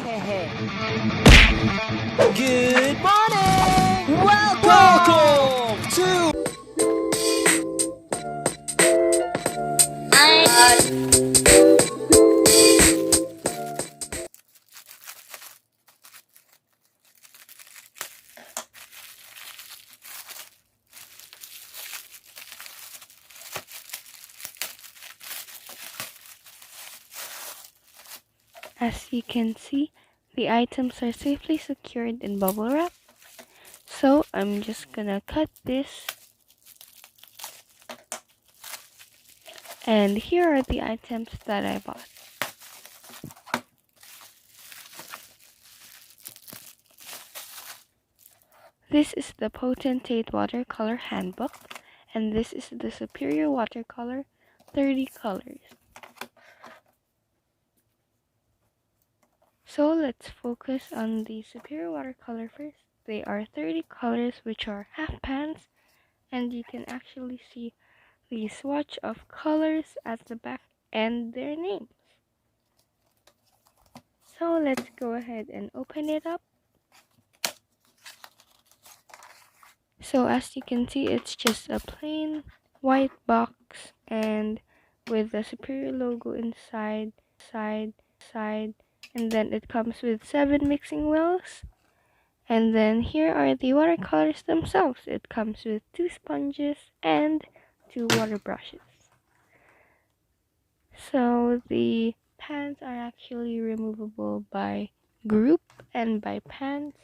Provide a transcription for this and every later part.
Good morning! Welcome to As you can see, the items are safely secured in bubble wrap. So I'm just gonna cut this. And here are the items that I bought. This is the Potentate Watercolor Handbook, and this is the Superior Watercolor 30 colors. So let's focus on the Superior Watercolor first. They are 30 colors, which are half pans, and you can actually see the swatch of colors at the back and their names. So let's go ahead and open it up. So as you can see, it's just a plain white box and with the Superior logo inside, and then it comes with 7 mixing wells. And then here are the watercolors themselves. It comes with 2 sponges and 2 water brushes. So the pans are actually removable by group and by pans,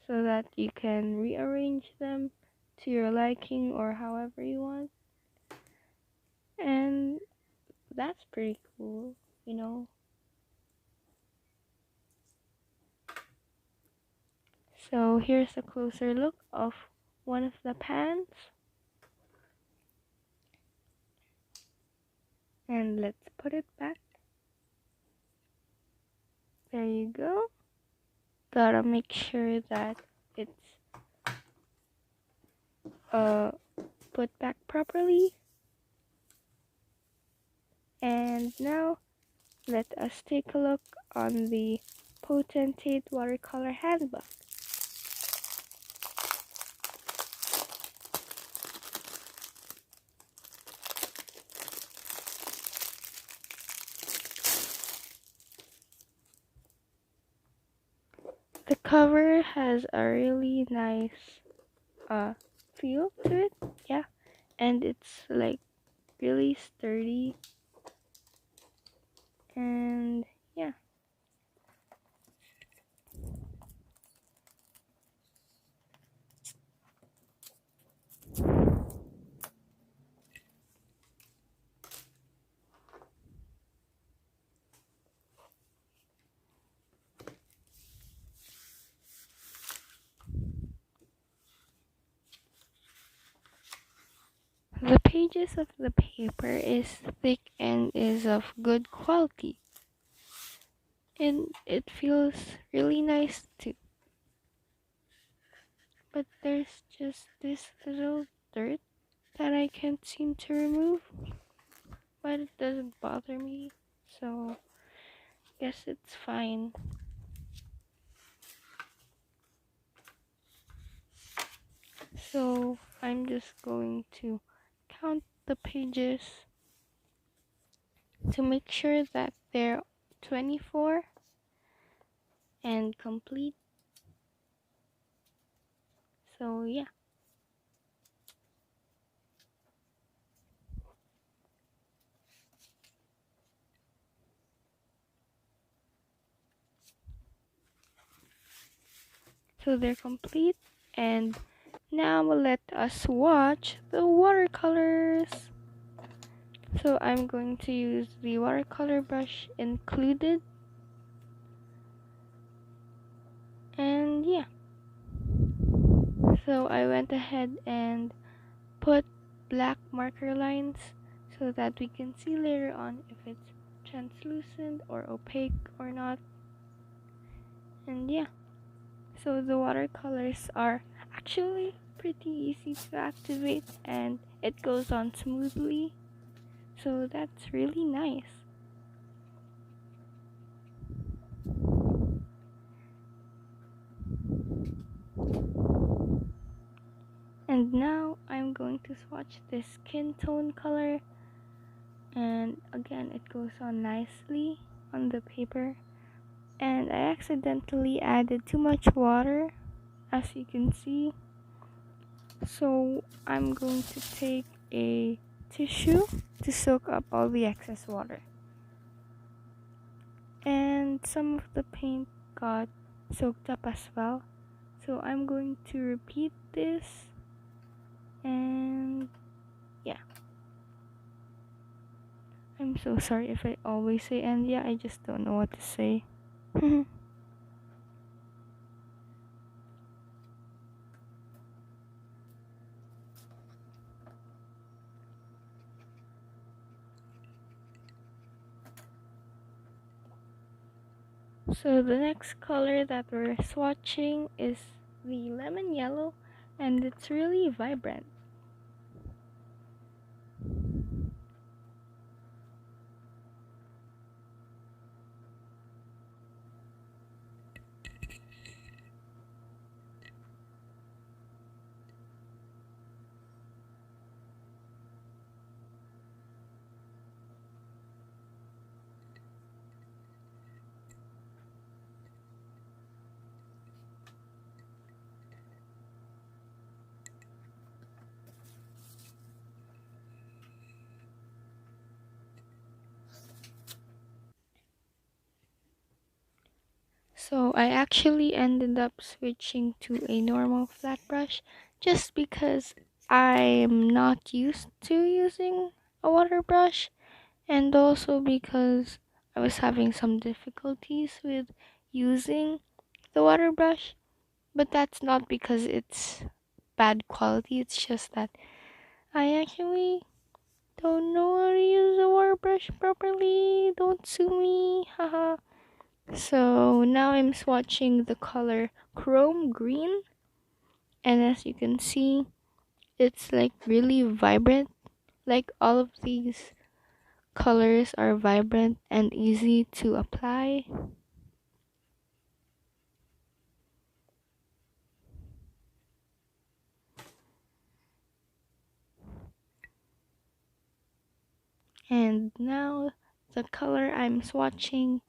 so that you can rearrange them to your liking or however you want. And that's pretty cool, you know. So here's a closer look of one of the pans. And let's put it back. There you go. Gotta make sure that it's put back properly. And now let us take a look on the Potentate Watercolor Handbook. The cover has a really nice feel to it, yeah, and it's like really sturdy, and yeah. The pages of the paper is thick and is of good quality, and it feels really nice too. But there's just this little dirt that I can't seem to remove, but it doesn't bother me, so guess it's fine. So I'm just going to count the pages to make sure that they're 24 and complete. So yeah. So they're complete, and now let us watch the watercolors. So I'm going to use the watercolor brush included, and yeah. So I went ahead and put black marker lines so that we can see later on if it's translucent or opaque or not. And yeah, so the watercolors are actually pretty easy to activate and it goes on smoothly, so that's really nice. And now I'm going to swatch this skin tone color, and again it goes on nicely on the paper. And I accidentally added too much water, as you can see, so I'm going to take a tissue to soak up all the excess water. And some of the paint got soaked up as well, so I'm going to repeat this. And yeah, I'm so sorry if I always say and yeah, I just don't know what to say. So the next color that we're swatching is the lemon yellow, and it's really vibrant. So I actually ended up switching to a normal flat brush just because I'm not used to using a water brush, and also because I was having some difficulties with using the water brush. But that's not because it's bad quality, it's just that I actually don't know how to use a water brush properly. Don't sue me, haha. So now I'm swatching the color chrome green, and as you can see, it's like really vibrant. Like all of these colors are vibrant and easy to apply. And now the color I'm swatching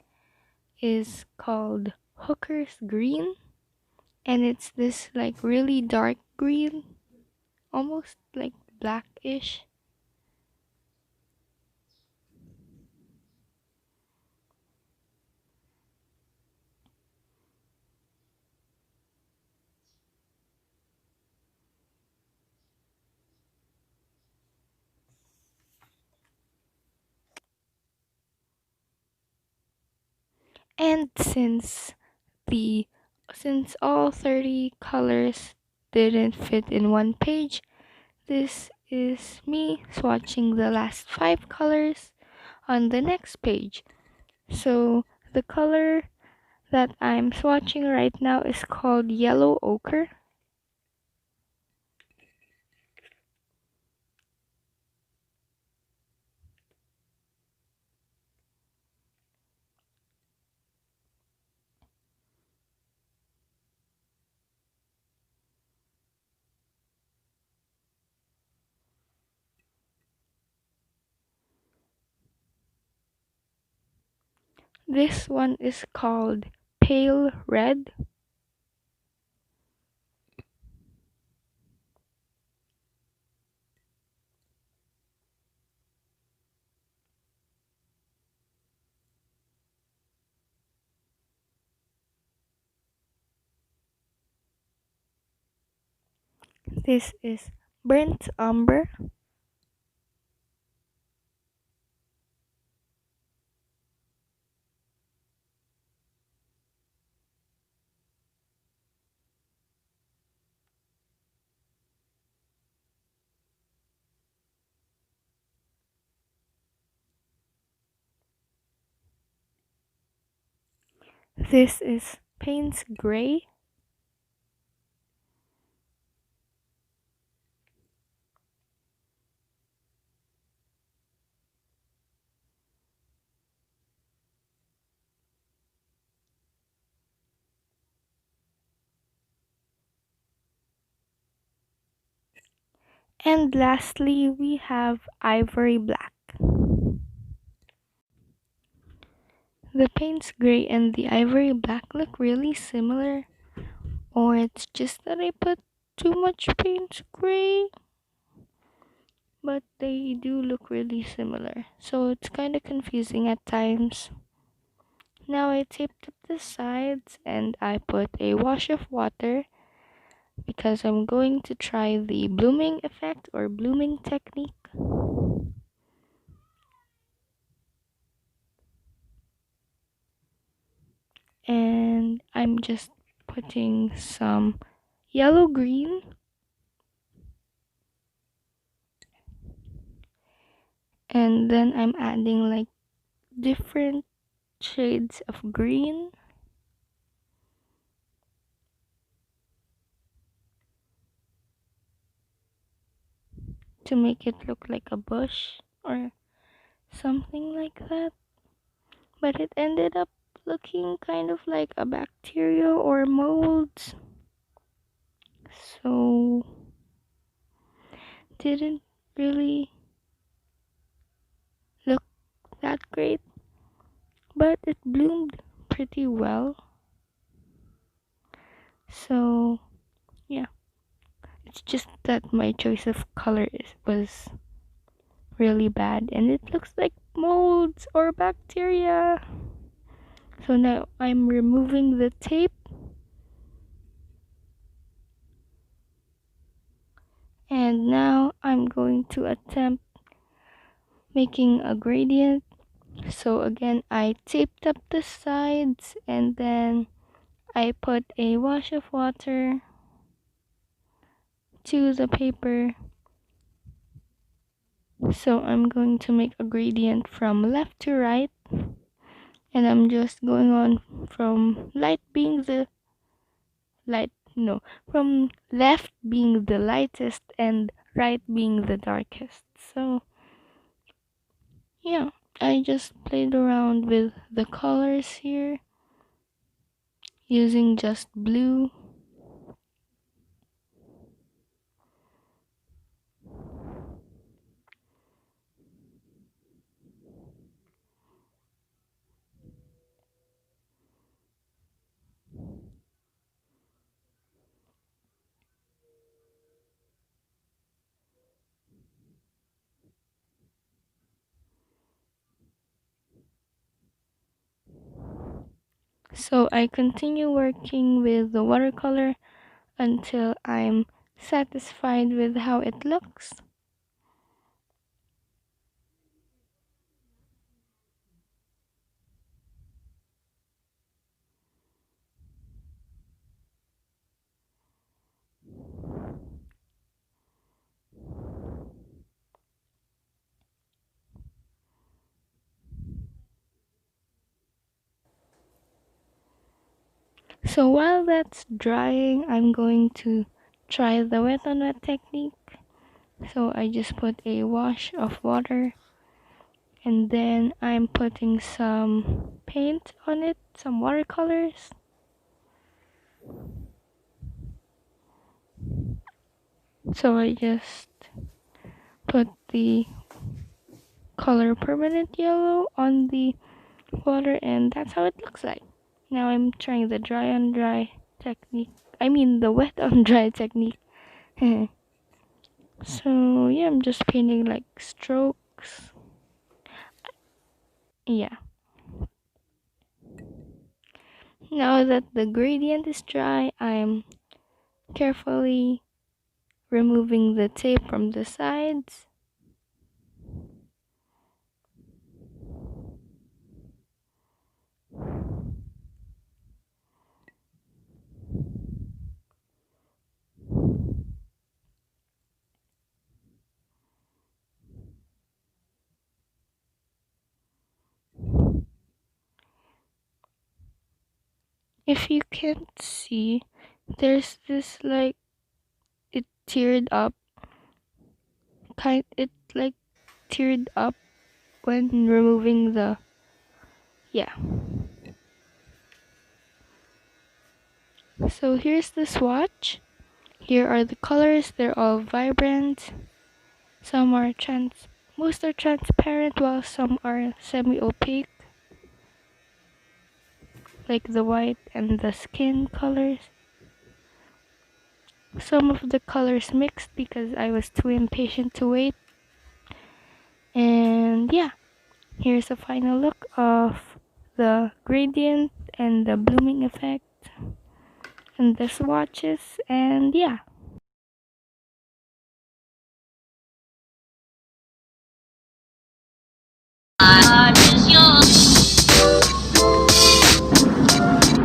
is called Hooker's Green, and it's this like really dark green, almost like blackish. And the since all 30 colors didn't fit in one page, this is me swatching the last 5 colors on the next page. So the color that I'm swatching right now is called Yellow Ochre. This one is called Pale Red. This is Burnt Umber. This is Payne's Gray. And lastly, we have ivory black. The paints gray and the ivory black look really similar, or it's just that I put too much paint gray, but they do look really similar, so it's kind of confusing at times. Now I taped up the sides and I put a wash of water because I'm going to try the blooming effect or blooming technique. And I'm just putting some yellow green and then I'm adding like different shades of green to make it look like a bush or something like that, but it ended up looking kind of like a bacteria or molds, so didn't really look that great, but it bloomed pretty well. So yeah, it's just that my choice of color was really bad and it looks like molds or bacteria. So now I'm removing the tape and now I'm going to attempt making a gradient. So again, I taped up the sides and then I put a wash of water to the paper. So I'm going to make a gradient from left to right, and I'm just going on from from left being the lightest and right being the darkest. So yeah, I just played around with the colors here using just blue. So I continue working with the watercolor until I'm satisfied with how it looks. So while that's drying, I'm going to try the wet on wet technique. So I just put a wash of water and then I'm putting some paint on it, some watercolors. So I just put the color permanent yellow on the water and that's how it looks like. Now I'm trying the dry on dry technique. I mean the wet on dry technique. So yeah, I'm just painting like strokes. Yeah. Now that the gradient is dry, I'm carefully removing the tape from the sides. If you can't see, there's this like it teared up it like teared up when removing the yeah. So here's the swatch. Here are the colors, they're all vibrant. Some are most are transparent while some are semi-opaque, like the white and the skin colors. Some of the colors mixed because I was too impatient to wait. And yeah, here's a final look of the gradient and the blooming effect and the swatches, and yeah.